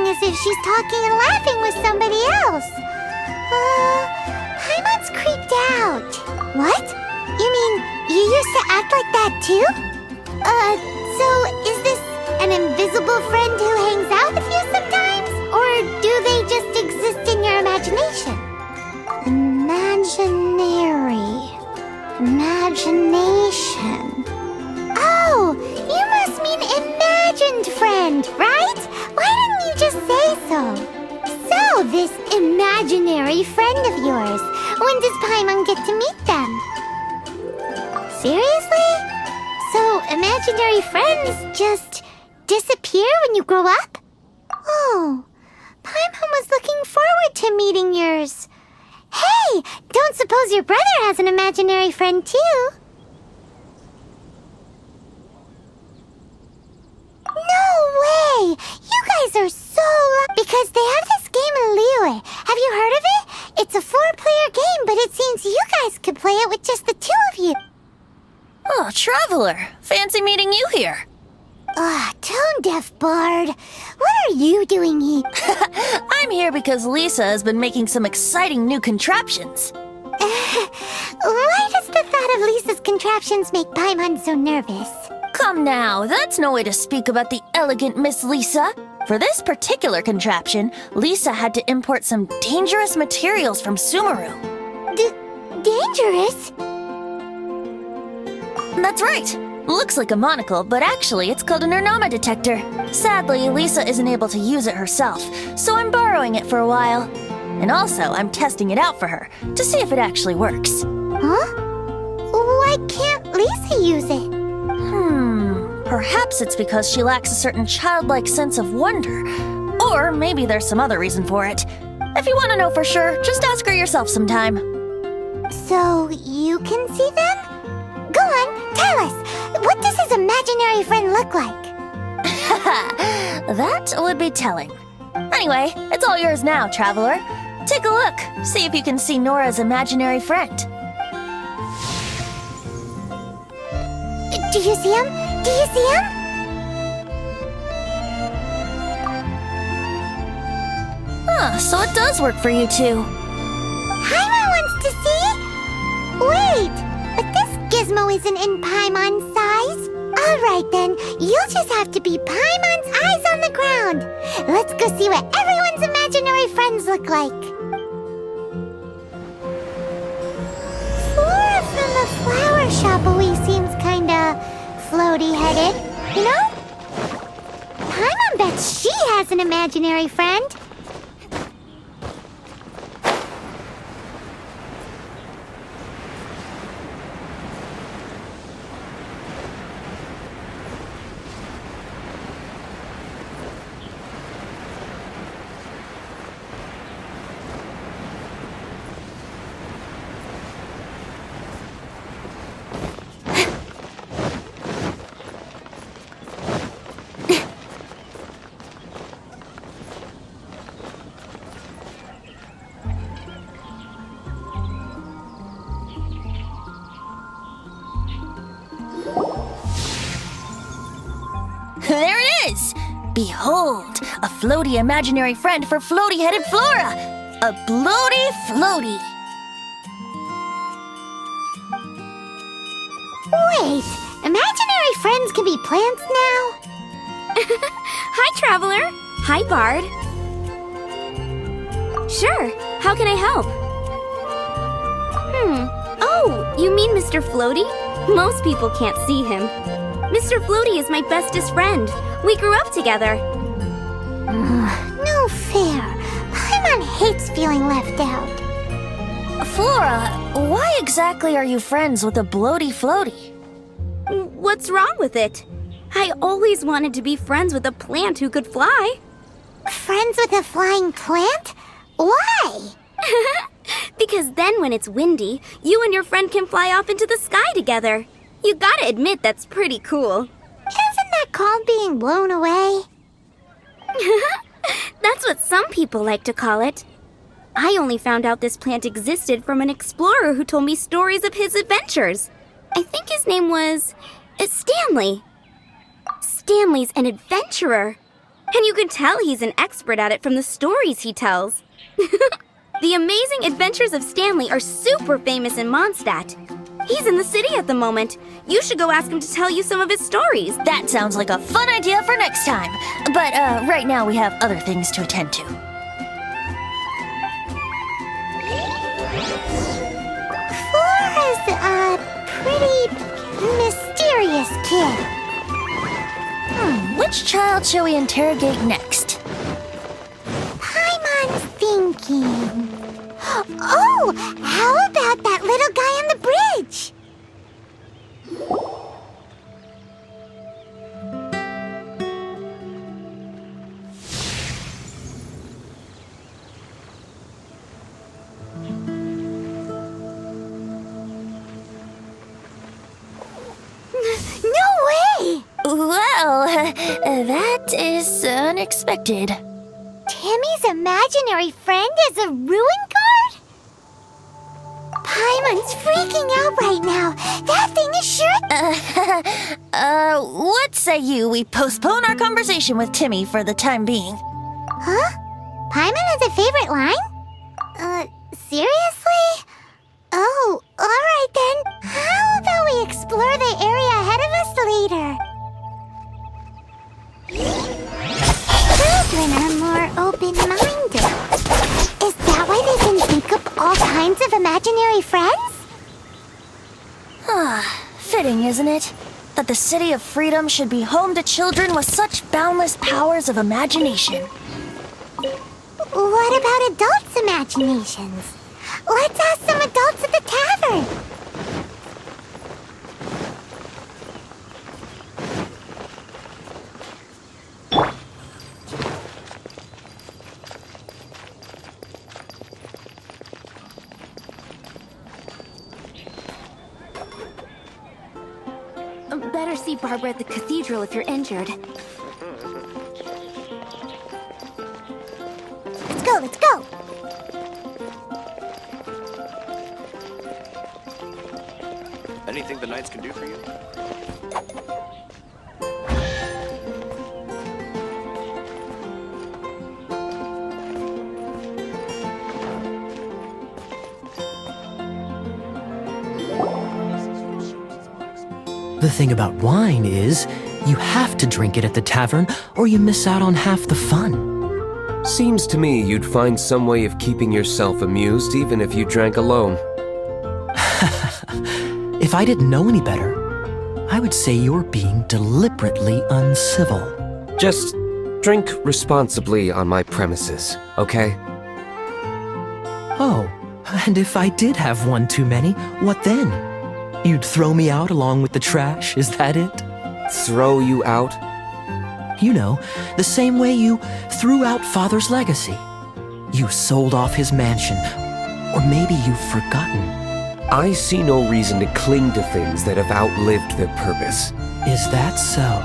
acting as if she's talking and laughing with somebody else. Paimon's creeped out. What? You mean you used to act like that too? So is this an invisible friend who hangs out with you sometimes? Or do they just exist in your imagination? Imagination. Oh, you must mean imagined friend, right? Why didn't you just say so? So, this imaginary friend of yours, when does Paimon get to meet them? Seriously? So, imaginary friends just disappear when you grow up? Oh, Paimon was looking forward to meeting yours. Hey, don't suppose your brother has an imaginary friend too? No way! You guys are so lucky because they have this game in Liyue. Have you heard of it? It's a 4-player game, but it seems you guys could play it with just the 2 of you. Oh, Traveler! Fancy meeting you here. Tone-deaf bard. What are you doing here? I'm here because Lisa has been making some exciting new contraptions. Why does the thought of Lisa's contraptions make Paimon so nervous? Come now, that's no way to speak about the elegant Miss Lisa. For this particular contraption, Lisa had to import some dangerous materials from Sumeru. Dangerous? That's right. Looks like a monocle, but actually it's called an Ernama detector. Sadly, Lisa isn't able to use it herself, so I'm borrowing it for a while. And also, I'm testing it out for her, to see if it actually works. Huh? Why can't Lisa use it? Perhaps it's because she lacks a certain childlike sense of wonder. Or maybe there's some other reason for it. If you want to know for sure, just ask her yourself sometime. So, you can see them? Go on, tell us. What does his imaginary friend look like? That would be telling. Anyway, it's all yours now, Traveler. Take a look. See if you can see Nora's imaginary friend. Do you see him? Do you see him? So it does work for you two. Paimon wants to see? Wait, but this gizmo isn't in Paimon's size. Alright then, you'll just have to be Paimon's eyes on the ground. Let's go see what everyone's imaginary friends look like. Flora from the flower shop always seems kinda floaty-headed, you know? Paimon bets she has an imaginary friend. There it is! Behold, a floaty imaginary friend for floaty-headed Flora! A bloaty floaty! Wait, imaginary friends can be plants now? Hi, Traveler. Hi, Bard. Sure, how can I help? Oh, you mean Mr. Floaty? Most people can't see him. Mr. Floaty is my bestest friend. We grew up together. No fair. Paimon hates feeling left out. Flora, why exactly are you friends with a bloaty floaty? What's wrong with it? I always wanted to be friends with a plant who could fly. Friends with a flying plant? Why? Because then when it's windy, you and your friend can fly off into the sky together. You gotta admit that's pretty cool. Isn't that called being blown away? That's what some people like to call it. I only found out this plant existed from an explorer who told me stories of his adventures. I think his name was Stanley. Stanley's an adventurer. And you can tell he's an expert at it from the stories he tells. The Amazing Adventures of Stanley are super famous in Mondstadt. He's in the city at the moment. You should go ask him to tell you some of his stories. That sounds like a fun idea for next time. But right now we have other things to attend to. Flora's a pretty mysterious kid. Which child shall we interrogate next? Paimon's thinking. Oh, how about that little guy on the bridge? No way! Well, that is unexpected. Timmy's imaginary friend is a ruin guard? Paimon's freaking out right now. That thing is sure... What say we postpone our conversation with Timmy for the time being? Huh? Paimon has a favorite line? Seriously? Oh, alright then. How about we explore the area ahead of us later? Children are more open-minded. Is that why they can think up all kinds of imaginary friends? Fitting, isn't it? That the City of Freedom should be home to children with such boundless powers of imagination. What about adults' imaginations? Let's ask some adults at the tavern. Better see Barbara at the cathedral if you're injured. Let's go, let's go. Anything the Knights can do for you? The thing about wine is, you have to drink it at the tavern, or you miss out on half the fun. Seems to me you'd find some way of keeping yourself amused even if you drank alone. If I didn't know any better, I would say you're being deliberately uncivil. Just drink responsibly on my premises, okay? Oh, and if I did have one too many, what then? You'd throw me out along with the trash, is that it? Throw you out? You know, the same way you threw out Father's legacy. You sold off his mansion, or maybe you've forgotten. I see no reason to cling to things that have outlived their purpose. Is that so?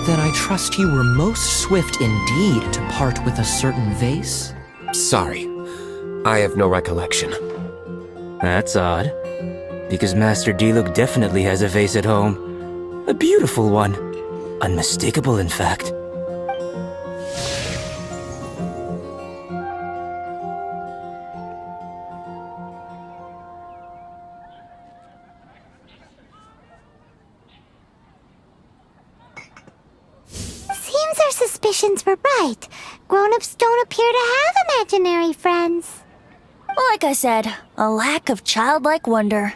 Then I trust you were most swift indeed to part with a certain vase? Sorry, I have no recollection. That's odd. Because Master Diluc definitely has a vase at home. A beautiful one. Unmistakable, in fact. Seems our suspicions were right. Grown-ups don't appear to have imaginary friends. Like I said, a lack of childlike wonder.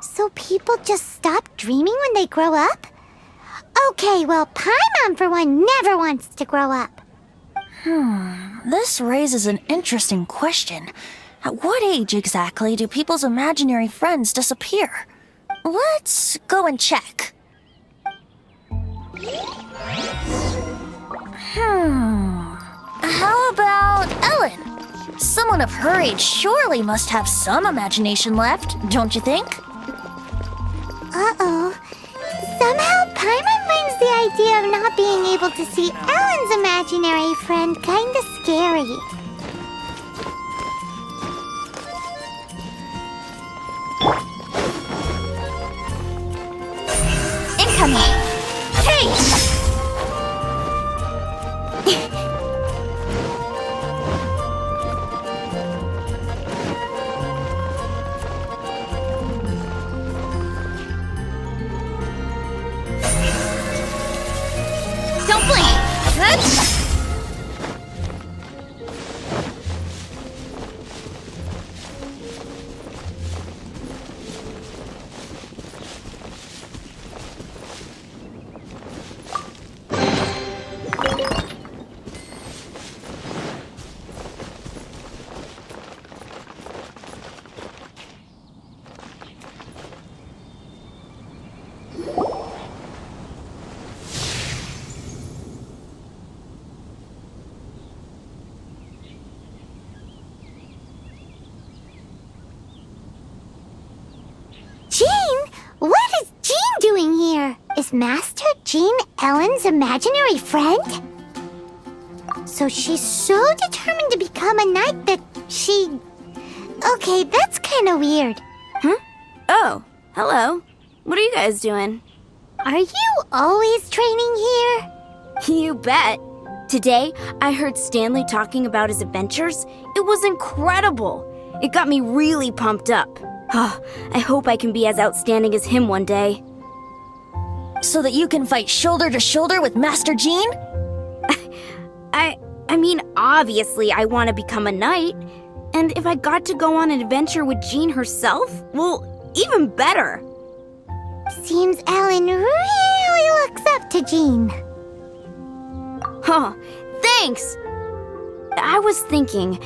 So people just stop dreaming when they grow up? Okay, well, Paimon, for one, never wants to grow up. This raises an interesting question. At what age exactly do people's imaginary friends disappear? Let's go and check. How about Ellen? Someone of her age surely must have some imagination left, don't you think? Uh-oh. Somehow, Paimon finds the idea of not being able to see Ellen's imaginary friend kinda scary. Incoming! Hey! Is Master Jean Ellen's imaginary friend? So she's so determined to become a knight that she... Okay, that's kind of weird. Huh? Oh, hello. What are you guys doing? Are you always training here? You bet. Today, I heard Stanley talking about his adventures. It was incredible. It got me really pumped up. I hope I can be as outstanding as him one day. So that you can fight shoulder to shoulder with Master Jean? I mean, obviously I want to become a knight. And if I got to go on an adventure with Jean herself, well, even better. Seems Ellen really looks up to Jean. Huh, thanks! I was thinking,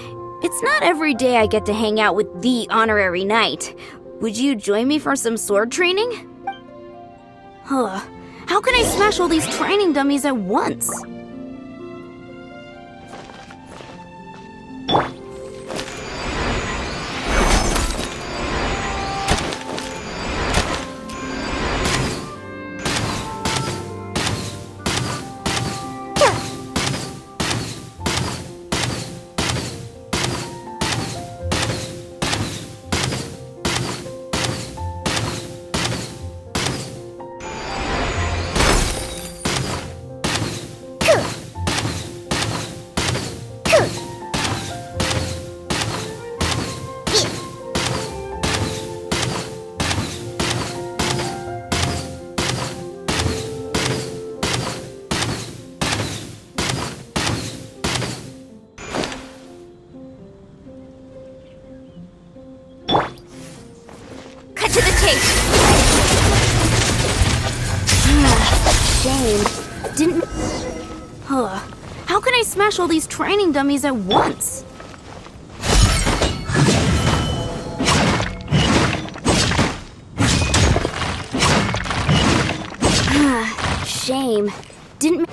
it's not every day I get to hang out with the honorary knight. Would you join me for some sword training? Huh, how can I smash all these training dummies at once? To the chase! Shame. Didn't... How can I smash all these training dummies at once? Shame. Didn't...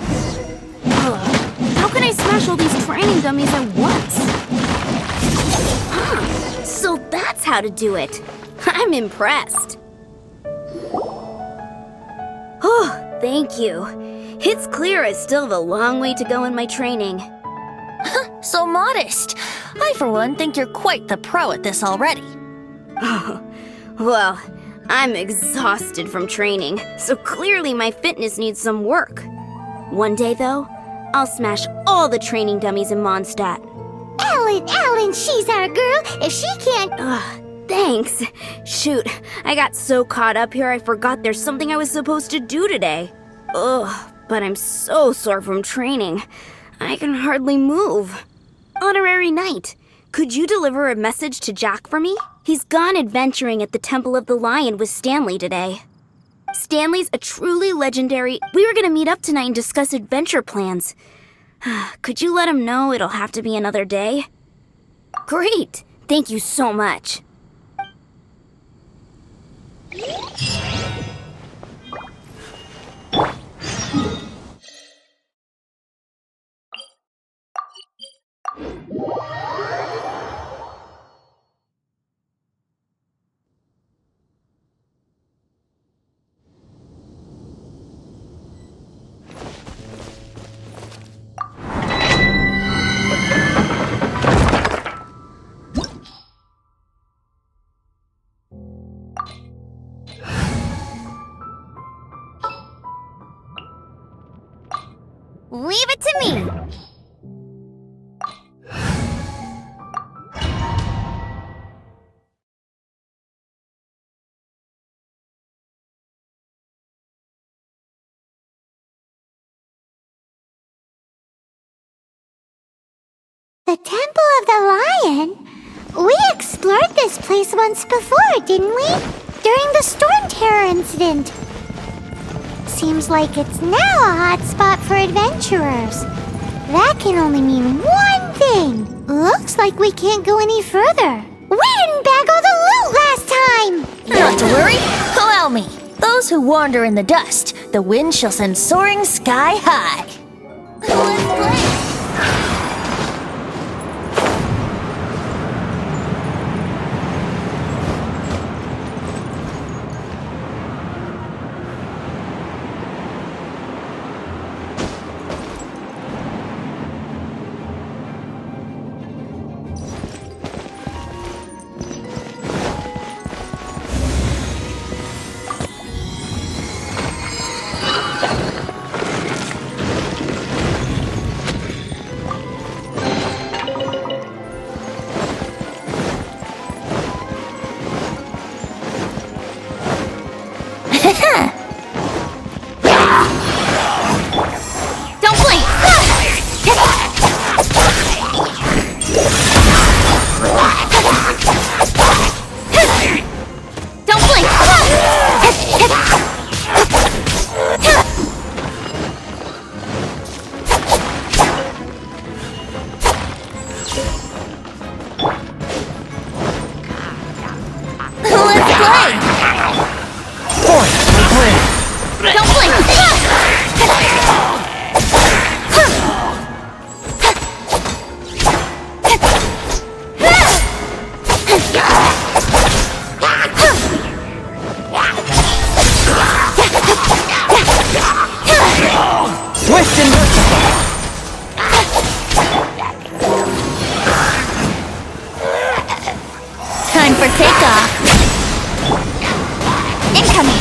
How can I smash all these training dummies at once? So that's how to do it. I'm impressed. Oh, thank you. It's clear I still have a long way to go in my training. So modest. I, for one, think you're quite the pro at this already. Well, I'm exhausted from training, so clearly my fitness needs some work. One day, though, I'll smash all the training dummies in Mondstadt. Ellen, she's our girl. If she can't... Thanks. Shoot, I got so caught up here I forgot there's something I was supposed to do today. But I'm so sore from training. I can hardly move. Honorary Knight, could you deliver a message to Jack for me? He's gone adventuring at the Temple of the Lion with Stanley today. Stanley's a truly legendary... We were gonna meet up tonight and discuss adventure plans. Could you let him know it'll have to be another day? Great! Thank you so much. Leave it to me. The Temple of the Lion? We explored this place once before, didn't we? During the Storm Terror incident. Seems like it's now a hot spot for adventurers. That can only mean one thing. Looks like we can't go any further. We didn't bag all the loot last time! Not to worry. Allow me. Those who wander in the dust, the wind shall send soaring sky high. Let's play. Let's play! Boy, my plan. Don't blink! Swift and merciful. Time for takeoff. Incoming!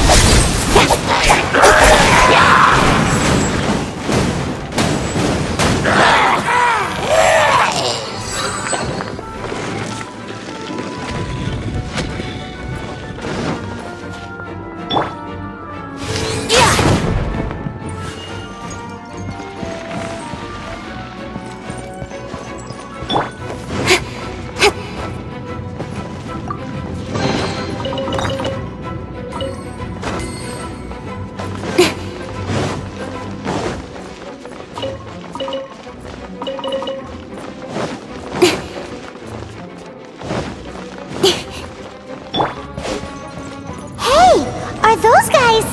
Hey, are those guys?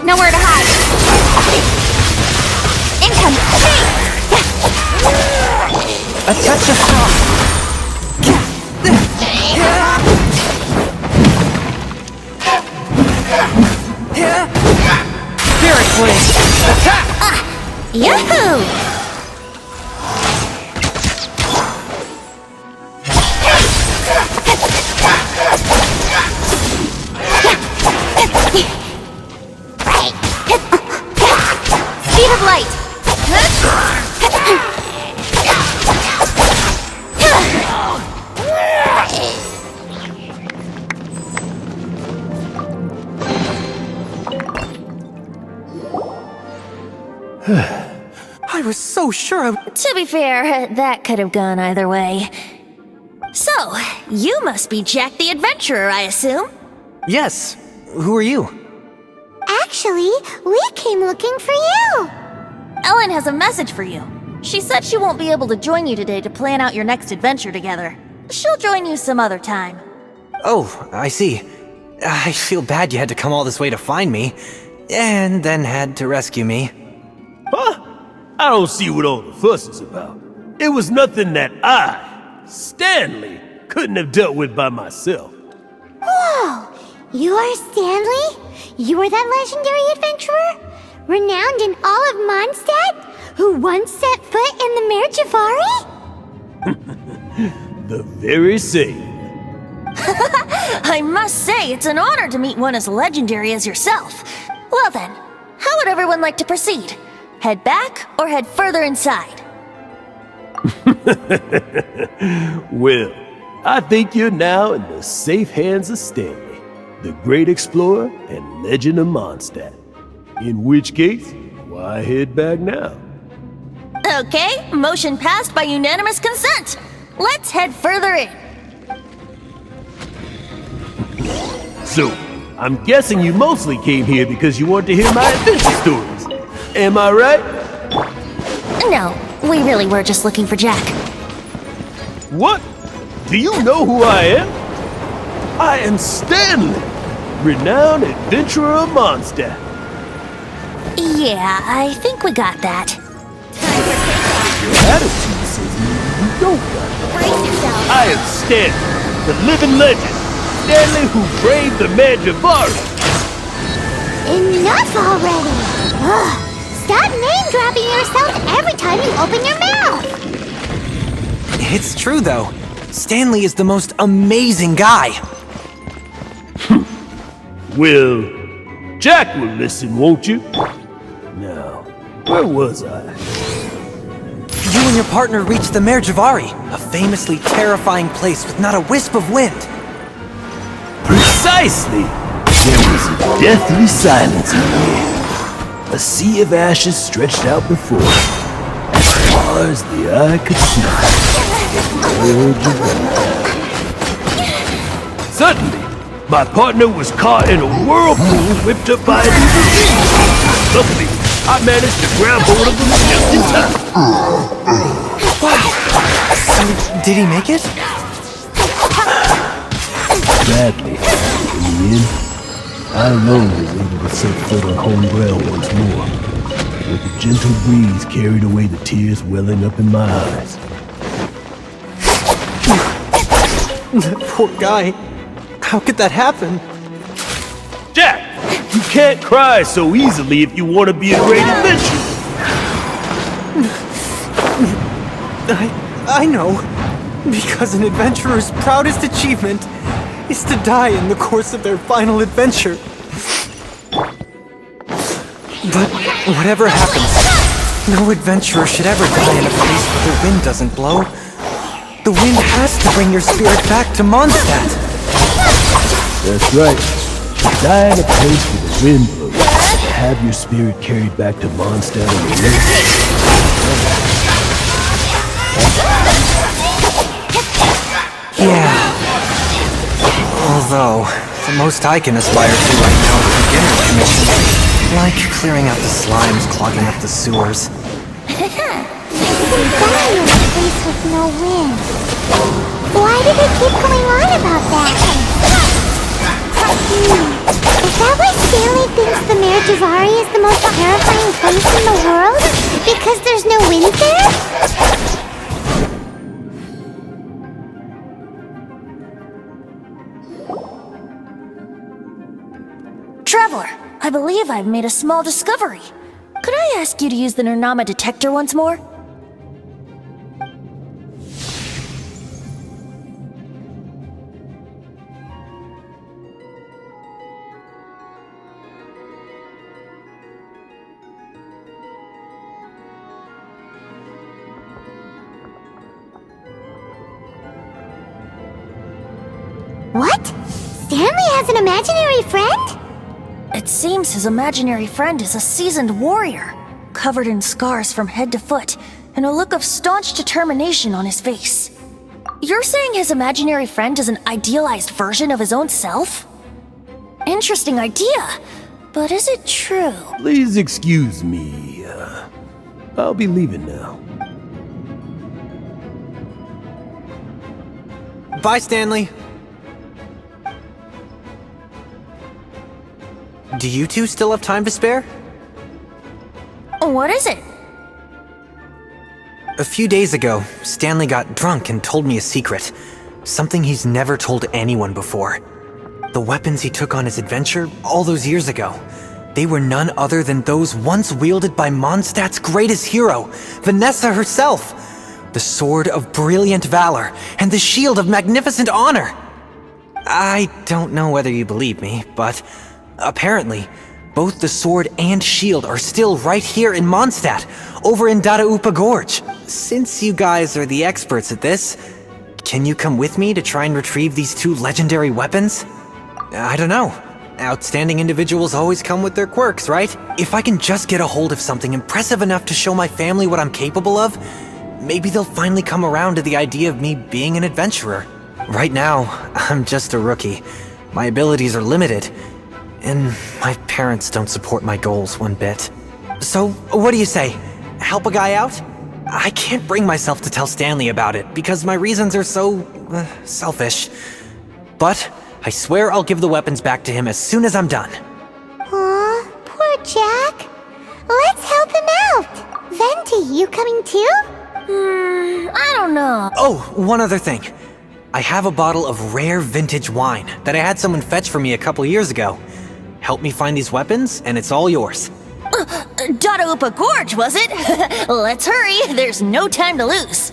Nowhere to hide. Incoming! A touch of frost. Spirit Blade. Attack! Yahoo! Speed of light! I was so sure To be fair, that could have gone either way. So, you must be Jack the Adventurer, I assume? Yes. Who are you? Actually, we came looking for you. Ellen has a message for you. She said she won't be able to join you today to plan out your next adventure together. She'll join you some other time. Oh, I see. I feel bad you had to come all this way to find me, and then had to rescue me. Huh? I don't see what all the fuss is about. It was nothing that I, Stanley, couldn't have dealt with by myself. Whoa! You are Stanley? You are that legendary adventurer? Renowned in all of Mondstadt? Who once set foot in the Mare Javari? The very same. I must say, it's an honor to meet one as legendary as yourself. Well then, how would everyone like to proceed? Head back or head further inside? Well, I think you're now in the safe hands of Stanley, the great explorer and legend of Mondstadt. In which case, why head back now? Okay, motion passed by unanimous consent. Let's head further in. So, I'm guessing you mostly came here because you want to hear my adventure stories. Am I right? No, we really were just looking for Jack. What? Do you know who I am? I am Stanley, renowned adventurer of Mondstadt. Yeah, I think we got that. Your attitude says you don't got that. Brace yourself. I am Stanley, the living legend. Stanley who braved the Mare Javari. Enough already! Ugh. Stop name-dropping yourself every time you open your mouth! It's true, though. Stanley is the most amazing guy. Well, Jack will listen, won't you? Now, where was I? You and your partner reached the Mare Javari, a famously terrifying place with not a wisp of wind. Precisely! There was a deathly silence in there. A sea of ashes stretched out before us. As far as the eye could see. Suddenly, my partner was caught in a whirlpool whipped up by an evil beast. Luckily, I managed to grab hold of them just in time. So, did he make it? Sadly, in the end, I alone was able to set foot on home ground once more, with the gentle breeze carried away the tears welling up in my eyes. Poor guy. How could that happen? Jack, you can't cry so easily if you want to be a great adventurer. I know. Because an adventurer's proudest achievement is to die in the course of their final adventure. But whatever happens, no adventurer should ever die in a place where the wind doesn't blow. The wind has to bring your spirit back to Mondstadt. That's right. To die in a place where the wind blows, to have your spirit carried back to Mondstadt on the lake. Yeah. Although, the most I can aspire to right now is a beginner's commission. Like clearing out the slimes clogging up the sewers. You can die in a place with no wind. Why do they keep going on about that? Is that why Stanley thinks the Mare Javari is the most terrifying place in the world? Because there's no wind there? Traveler, I believe I've made a small discovery. Could I ask you to use the Nernama detector once more? What? Stanley has an imaginary friend? It seems his imaginary friend is a seasoned warrior, covered in scars from head to foot, and a look of staunch determination on his face. You're saying his imaginary friend is an idealized version of his own self? Interesting idea, but is it true? Please excuse me. I'll be leaving now. Bye, Stanley. Do you two still have time to spare? What is it? A few days ago, Stanley got drunk and told me a secret. Something he's never told anyone before. The weapons he took on his adventure all those years ago, they were none other than those once wielded by Mondstadt's greatest hero, Vanessa herself. The Sword of Brilliant Valor and the Shield of Magnificent Honor. I don't know whether you believe me, but apparently, both the sword and shield are still right here in Mondstadt, over in Dadaupa Gorge. Since you guys are the experts at this, can you come with me to try and retrieve these two legendary weapons? I don't know. Outstanding individuals always come with their quirks, right? If I can just get a hold of something impressive enough to show my family what I'm capable of, maybe they'll finally come around to the idea of me being an adventurer. Right now, I'm just a rookie. My abilities are limited, and my parents don't support my goals one bit. So, what do you say? Help a guy out? I can't bring myself to tell Stanley about it because my reasons are so selfish. But I swear I'll give the weapons back to him as soon as I'm done. Aw, poor Jack. Let's help him out. Venti, you coming too? I don't know. Oh, one other thing. I have a bottle of rare vintage wine that I had someone fetch for me a couple years ago. Help me find these weapons, and it's all yours. Dadaupa Gorge, was it? Let's hurry, there's no time to lose.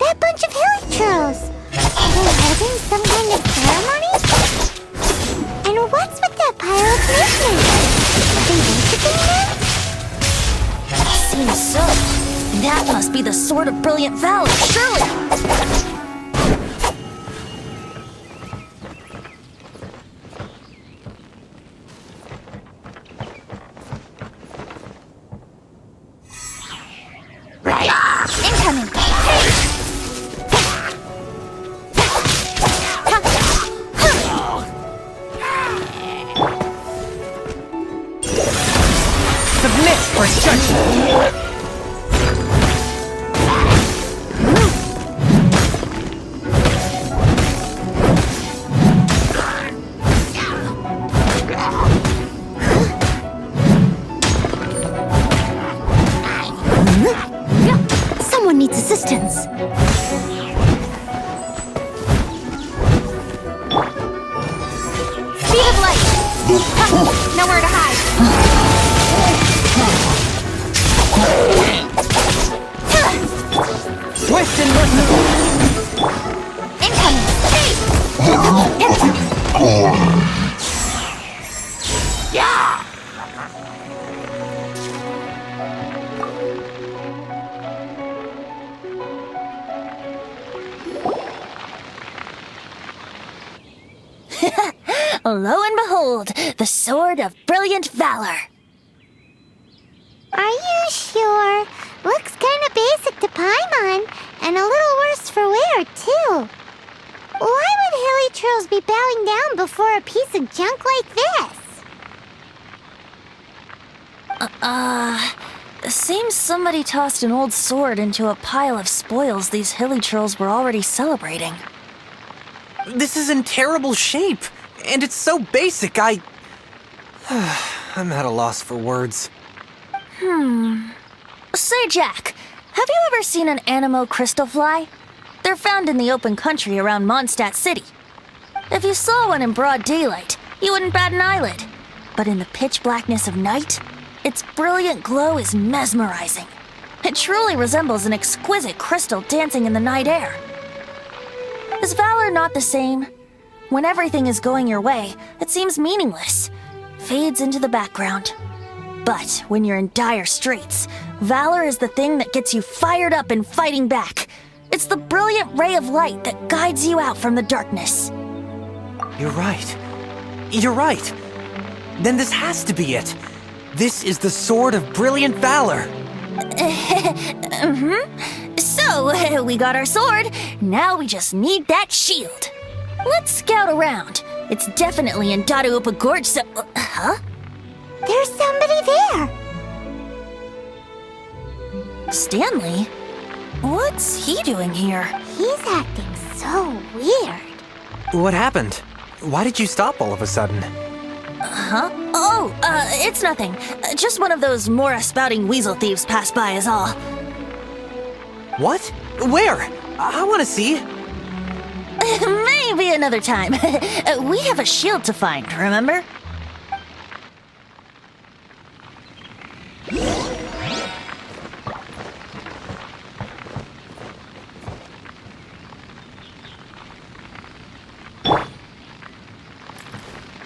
that bunch of hilichurls? Are they holding some kind of ceremony? And what's with that pile of movement? Are they worshiping them? Seems so. That must be the Sword of Brilliant Valor, surely! Incoming! Submit for judgment! Someone needs assistance. Speed of light! Nowhere to hide! Swift and merciful! Incoming! Lo and behold, the Sword of Brilliant Valor. Are you sure? Looks kinda basic to Paimon, and a little worse for wear, too. Why would hilichurls be bowing down before a piece of junk like this? Seems somebody tossed an old sword into a pile of spoils these hilichurls were already celebrating. This is in terrible shape, and it's so basic, I'm at a loss for words. Say, Jack, have you ever seen an Anemo crystal fly? They're found in the open country around Mondstadt City. If you saw one in broad daylight, you wouldn't bat an eyelid. But in the pitch blackness of night, its brilliant glow is mesmerizing. It truly resembles an exquisite crystal dancing in the night air. Is valor not the same? When everything is going your way, it seems meaningless, fades into the background. But when you're in dire straits, valor is the thing that gets you fired up and fighting back. It's the brilliant ray of light that guides you out from the darkness. You're right. You're right. Then this has to be it. This is the Sword of Brilliant Valor. So, we got our sword. Now we just need that shield. Let's scout around. It's definitely in Dadaupa Gorge, so... huh? There's somebody there. Stanley? What's he doing here? He's acting so weird. What happened? Why did you stop all of a sudden? Huh? Oh, it's nothing. Just one of those Mora-spouting weasel thieves passed by is all. What? Where? I want to see. Maybe another time. We have a shield to find, remember?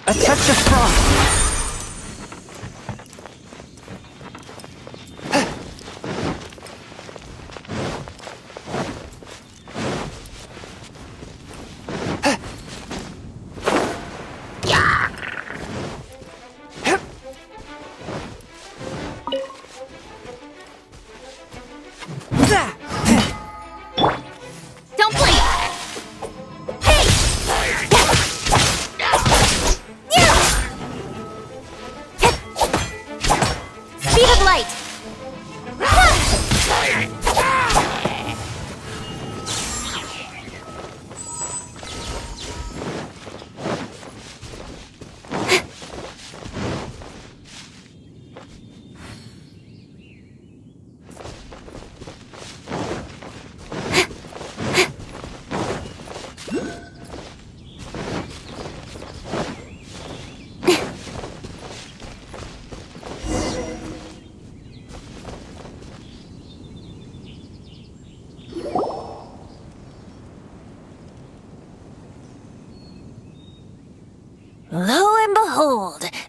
A touch of frost. Don't blink! Hey!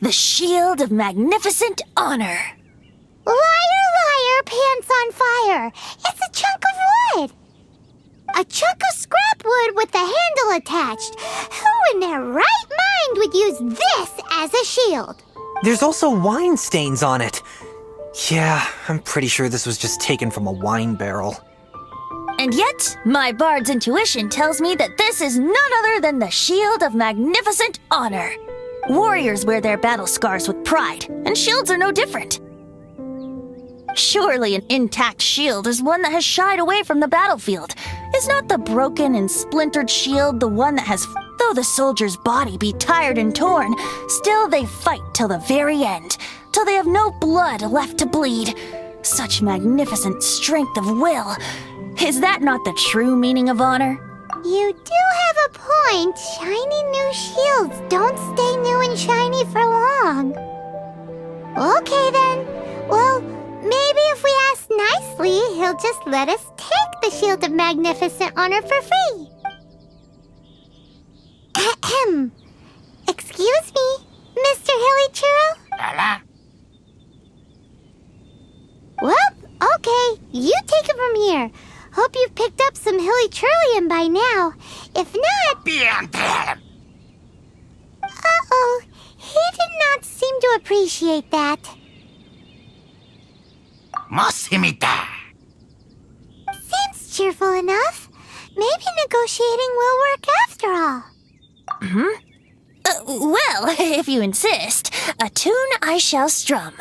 The Shield of Magnificent Honor. Liar, liar, pants on fire. It's a chunk of wood. A chunk of scrap wood with the handle attached. Who in their right mind would use this as a shield? There's also wine stains on it. Yeah, I'm pretty sure this was just taken from a wine barrel. And yet, my bard's intuition tells me that this is none other than the Shield of Magnificent Honor. Warriors wear their battle scars with pride, and shields are no different. Surely an intact shield is one that has shied away from the battlefield. Is not the broken and splintered shield the one that has... Though the soldier's body be tired and torn, still they fight till the very end, till they have no blood left to bleed. Such magnificent strength of will. Is that not the true meaning of honor? You do have a point. Shiny new shields don't stay new and shiny for long. Okay then. Well, maybe if we ask nicely, he'll just let us take the Shield of Magnificent Honor for free. Ahem. Excuse me, Mr. Hilly Churro? Well, okay. You take it from here. Hope you've picked up some Hilly Churlium by now. If not... Uh-oh. He did not seem to appreciate that. Seems cheerful enough. Maybe negotiating will work after all. Well, if you insist, a tune I shall strum.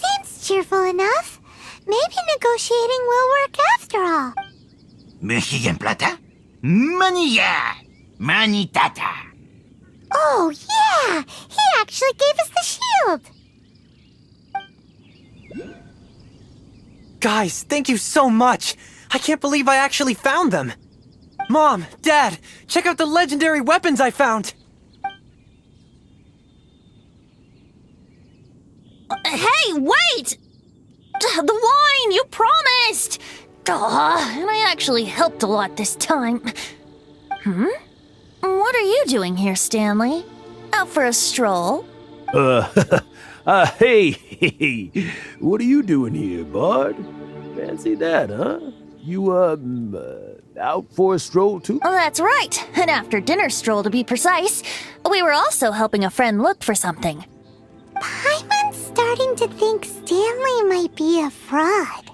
Seems cheerful enough. Maybe negotiating will work after all. Oh, yeah! He actually gave us the shield! Guys, thank you so much! I can't believe I actually found them! Mom, Dad, check out the legendary weapons I found! Hey, wait! The wine, you promised! And I actually helped a lot this time. What are you doing here, Stanley? Out for a stroll? Hey, what are you doing here, Bard? Fancy that, huh? You, out for a stroll too? Oh, that's right. An after-dinner stroll, to be precise. We were also helping a friend look for something. Paimon's starting to think Stanley might be a fraud.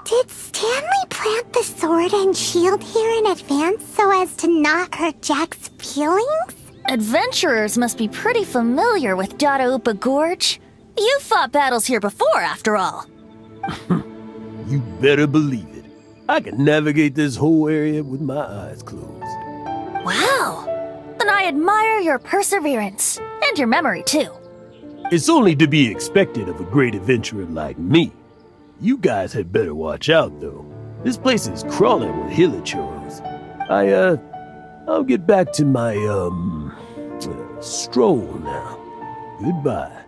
Did Stanley plant the sword and shield here in advance so as to not hurt Jack's feelings? Adventurers must be pretty familiar with Dadaupa Gorge. You fought battles here before, after all. You better believe it. I can navigate this whole area with my eyes closed. Wow. Then I admire your perseverance. And your memory, too. It's only to be expected of a great adventurer like me. You guys had better watch out, though. This place is crawling with hilichurros. I'll get back to my, stroll now. Goodbye.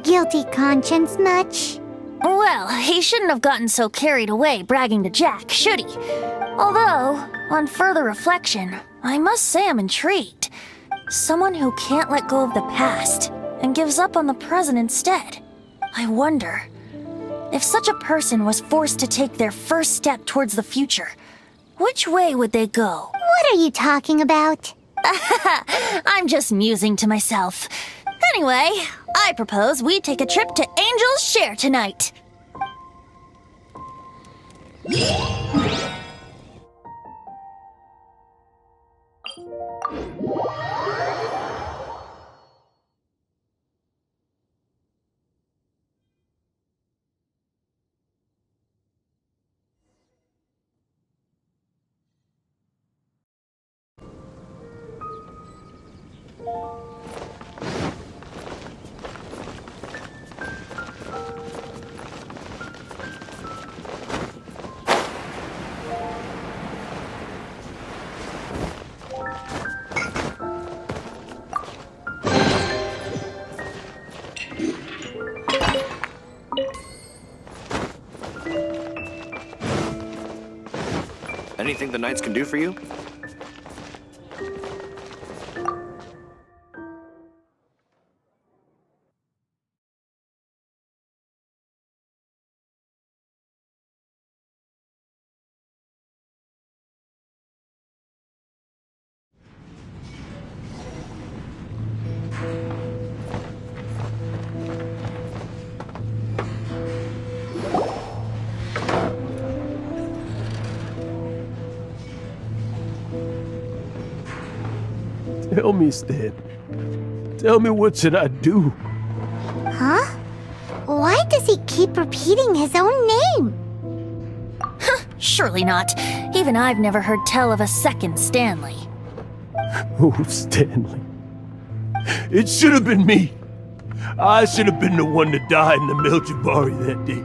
Guilty conscience much? Well, he shouldn't have gotten so carried away bragging to Jack, should he? Although, on further reflection, I must say I'm intrigued. Someone who can't let go of the past and gives up on the present instead. I wonder, if such a person was forced to take their first step towards the future, which way would they go? What are you talking about? I'm just musing to myself. Anyway, I propose we take a trip to Angel's Share tonight. Anything the Knights can do for you? Tell me, Stan. Tell me, what should I do? Huh? Why does he keep repeating his own name? Surely not. Even I've never heard tell of a second Stanley. Oh, Stanley. It should have been me. I should have been the one to die in the Melchivari that day.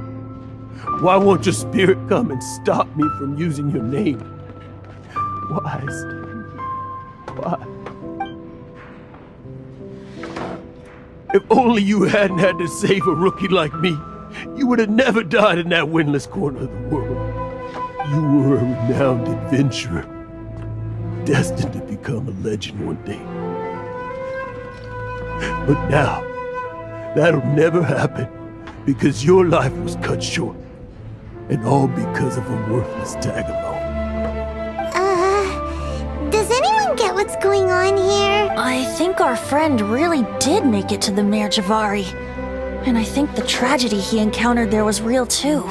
Why won't your spirit come and stop me from using your name? Why, Stanley? Why? If only you hadn't had to save a rookie like me, you would have never died in that windless corner of the world. You were a renowned adventurer, destined to become a legend one day. But now, that'll never happen, because your life was cut short, and all because of a worthless tag-along. Does anyone get what's going on here? I think our friend really did make it to the Merjavari. And I think the tragedy he encountered there was real too.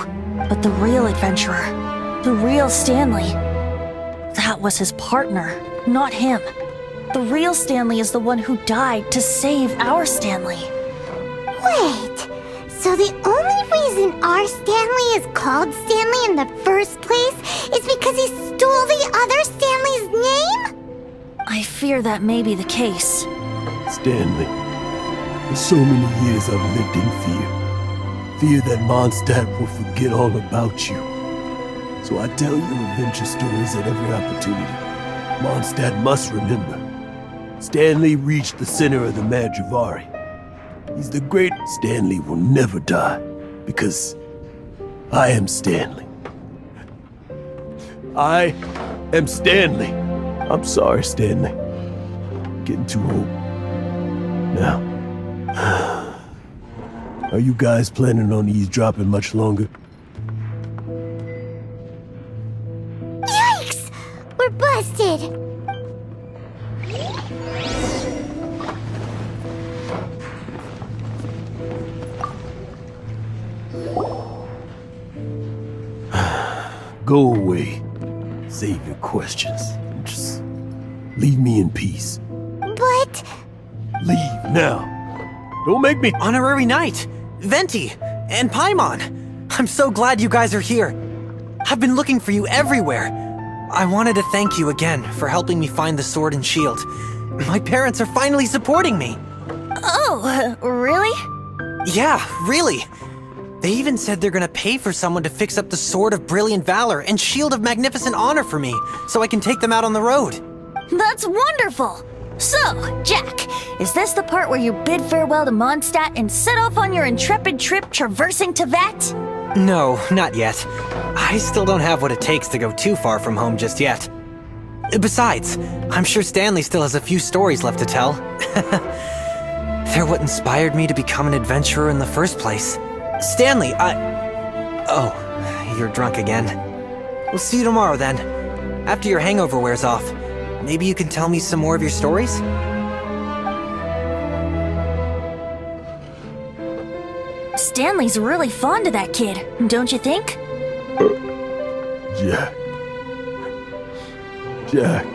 But the real adventurer, the real Stanley, that was his partner, not him. The real Stanley is the one who died to save our Stanley. Wait, so the only reason our Stanley is called Stanley in the first place is because he stole the other Stanley's name? I fear that may be the case. Stanley, for so many years I've lived in fear. Fear that Mondstadt will forget all about you. So I tell you adventure stories at every opportunity. Mondstadt must remember. Stanley reached the center of the Madrivari. He's the great. Stanley will never die, because I am Stanley. I am Stanley. I'm sorry, Stanley. Getting too old. Now, are you guys planning on eavesdropping much longer? Yikes! We're busted! Go away. Save your questions. And just leave me in peace. But... Leave now. Don't make me... Honorary Knight, Venti, and Paimon. I'm so glad you guys are here. I've been looking for you everywhere. I wanted to thank you again for helping me find the sword and shield. My parents are finally supporting me. Oh, really? Yeah, really. They even said they're gonna pay for someone to fix up the Sword of Brilliant Valor and Shield of Magnificent Honor for me, so I can take them out on the road. That's wonderful! So, Jack, is this the part where you bid farewell to Mondstadt and set off on your intrepid trip traversing Teyvat? No, not yet. I still don't have what it takes to go too far from home just yet. Besides, I'm sure Stanley still has a few stories left to tell. They're what inspired me to become an adventurer in the first place. Stanley, Oh, you're drunk again. We'll see you tomorrow then. After your hangover wears off. Maybe you can tell me some more of your stories? Stanley's really fond of that kid, don't you think? Jack. Jack.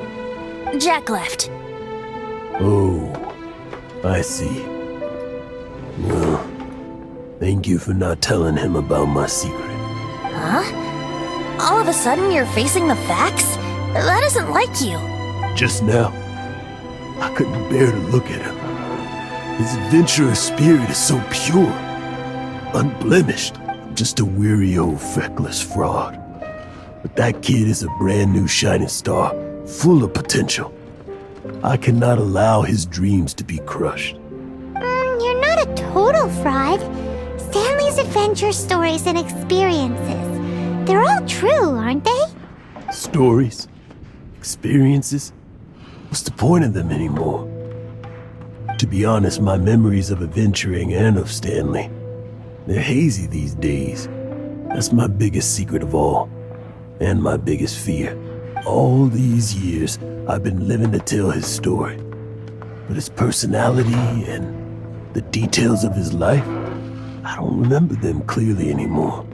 Jack left. Oh, I see. Well, thank you for not telling him about my secret. Huh? All of a sudden you're facing the facts? That isn't like you. Just now, I couldn't bear to look at him. His adventurous spirit is so pure, unblemished. I'm just a weary old feckless fraud. But that kid is a brand new shining star, full of potential. I cannot allow his dreams to be crushed. You're not a total fraud. Stanley's adventure stories and experiences, they're all true, aren't they? Stories? Experiences? What's the point of them anymore? To be honest, my memories of adventuring and of Stanley, they're hazy these days. That's my biggest secret of all, and my biggest fear. All these years, I've been living to tell his story. But his personality and the details of his life, I don't remember them clearly anymore.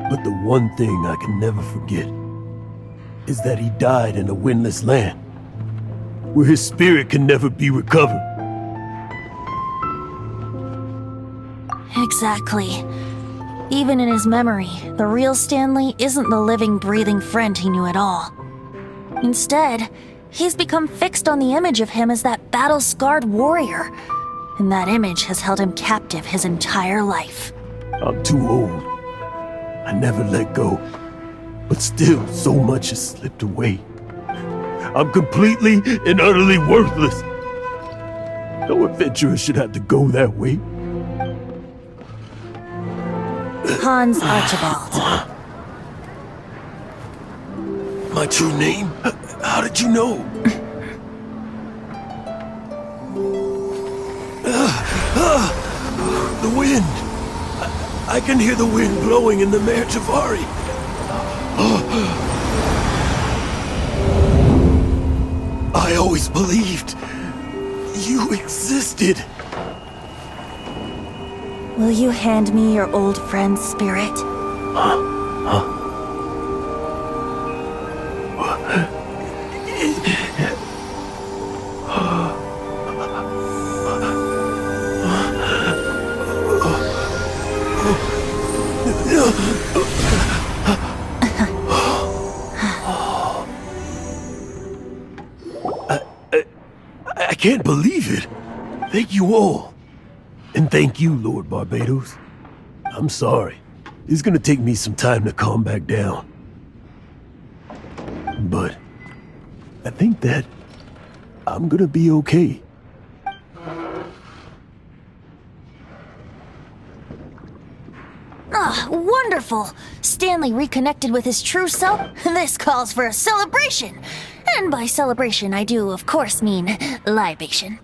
But the one thing I can never forget is that he died in a windless land, where his spirit can never be recovered. Exactly. Even in his memory, the real Stanley isn't the living, breathing friend he knew at all. Instead, he's become fixed on the image of him as that battle-scarred warrior, and that image has held him captive his entire life. I'm too old. I never let go. But still, so much has slipped away. I'm completely and utterly worthless. No adventurer should have to go that way. Hans Archibald. My true name? How did you know? The wind! I can hear the wind blowing in the Mare Javari. I always believed you existed. Will you hand me your old friend's spirit? I can't believe it. Thank you all. And thank you, Lord Barbados. I'm sorry. It's gonna take me some time to calm back down. But I think that I'm gonna be okay. Ah, wonderful! Stanley reconnected with his true self? This calls for a celebration! And by celebration, I do, of course, mean libation.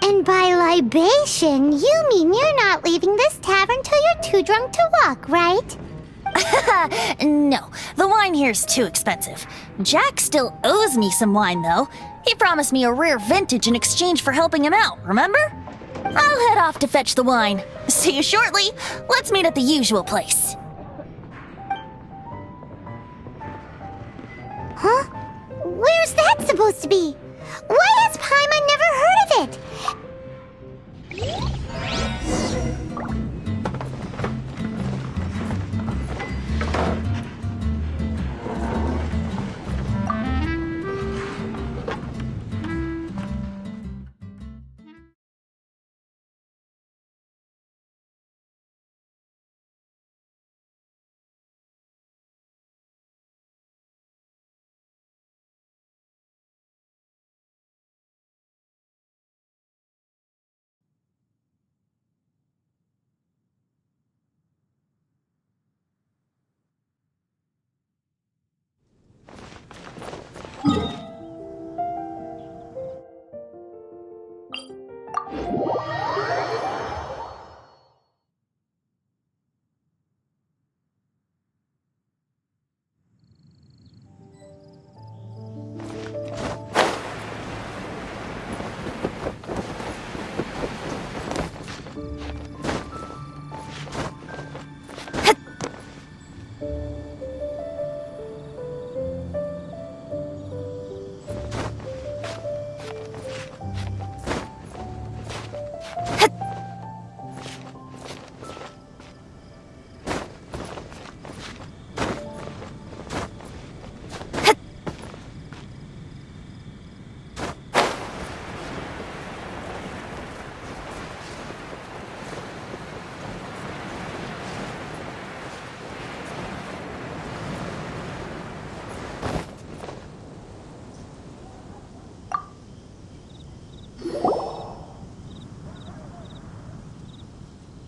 And by libation, you mean you're not leaving this tavern till you're too drunk to walk, right? No, the wine here's too expensive. Jack still owes me some wine, though. He promised me a rare vintage in exchange for helping him out, remember? I'll head off to fetch the wine. See you shortly. Let's meet at the usual place. Huh? Where's that supposed to be? Why has Paimon never heard of it?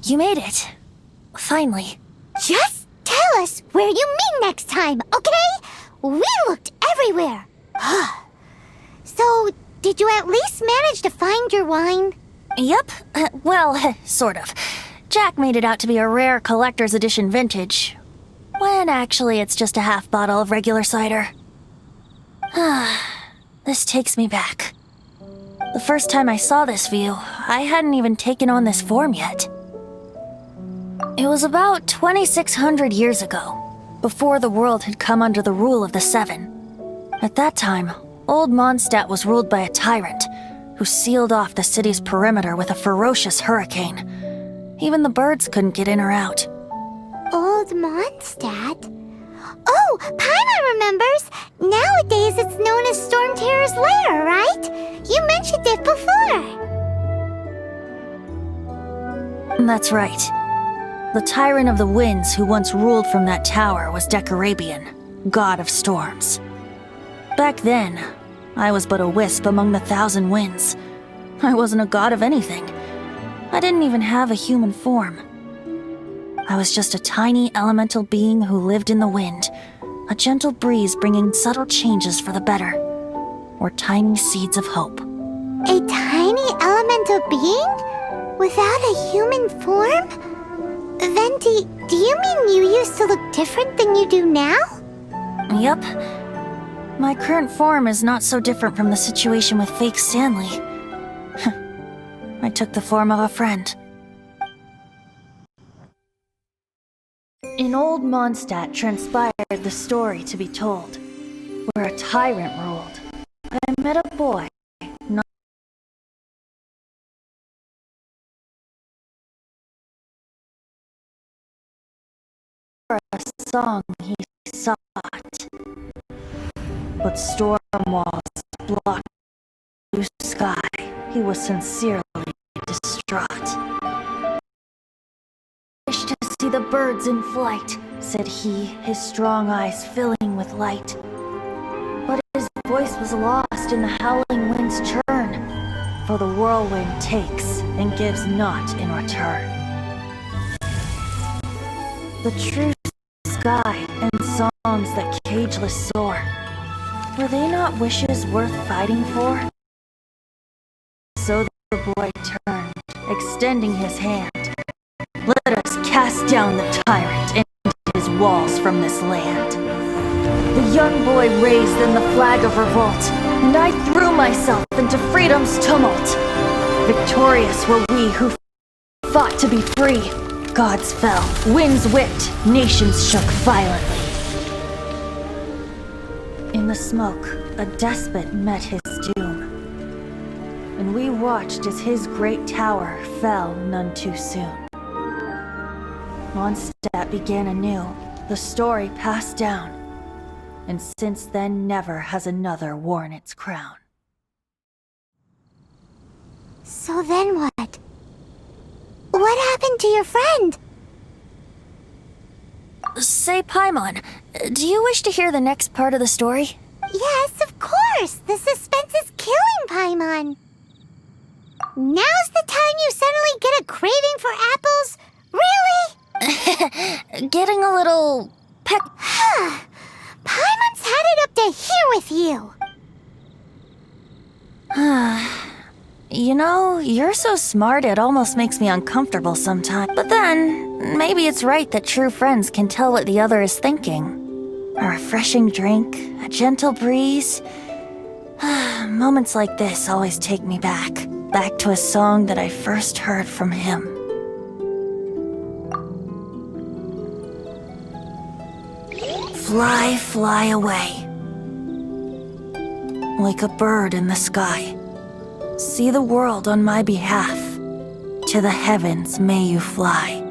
You made it. Finally. Just tell us where you meet next time, okay? We looked everywhere. So, did you at least manage to find your wine? Yep. Well, sort of. Jack made it out to be a rare collector's edition vintage, when actually it's just a half bottle of regular cider. This takes me back. The first time I saw this view, I hadn't even taken on this form yet. It was about 2,600 years ago, before the world had come under the rule of the Seven. At that time, Old Mondstadt was ruled by a tyrant who sealed off the city's perimeter with a ferocious hurricane. Even the birds couldn't get in or out. Old Mondstadt? Oh, Paimon remembers! Nowadays it's known as Storm Terror's lair, right? You mentioned it before. That's right. The tyrant of the winds who once ruled from that tower was Decarabian, god of storms. Back then, I was but a wisp among the thousand winds. I wasn't a god of anything. I didn't even have a human form. I was just a tiny elemental being who lived in the wind, a gentle breeze bringing subtle changes for the better, or tiny seeds of hope. A tiny elemental being? Without a human form? Venti, do you mean you used to look different than you do now? Yep. My current form is not so different from the situation with fake Stanley. I took the form of a friend. In Old Mondstadt transpired the story to be told, where a tyrant ruled. I met a boy, not for a song he sought, but storm walls blocked blue sky. He was sincerely distraught. "I wish to see the birds in flight," said he, his strong eyes filling with light. But his voice was lost in the howling wind's churn, for the whirlwind takes and gives not in return. The true sky and songs that cageless soar, were they not wishes worth fighting for? So the boy turned, extending his hand. "Let us cast down the tyrant and his walls from this land." The young boy raised then the flag of revolt, and I threw myself into freedom's tumult. Victorious were we who fought to be free. Gods fell, winds whipped, nations shook violently. In the smoke, a despot met his doom, and we watched as his great tower fell none too soon. Mondstadt began anew, the story passed down, and since then never has another worn its crown. So then what? What happened to your friend? Say, Paimon, do you wish to hear the next part of the story? Yes, of course! The suspense is killing, Paimon! Now's the time you suddenly get a craving for apples? Really? Getting a little Paimon's had it up to here with you! You know, you're so smart it almost makes me uncomfortable sometimes. But then, maybe it's right that true friends can tell what the other is thinking. A refreshing drink, a gentle breeze. Moments like this always take me back to a song that I first heard from him. Fly, fly away, like a bird in the sky. See the world on my behalf. To the heavens may you fly.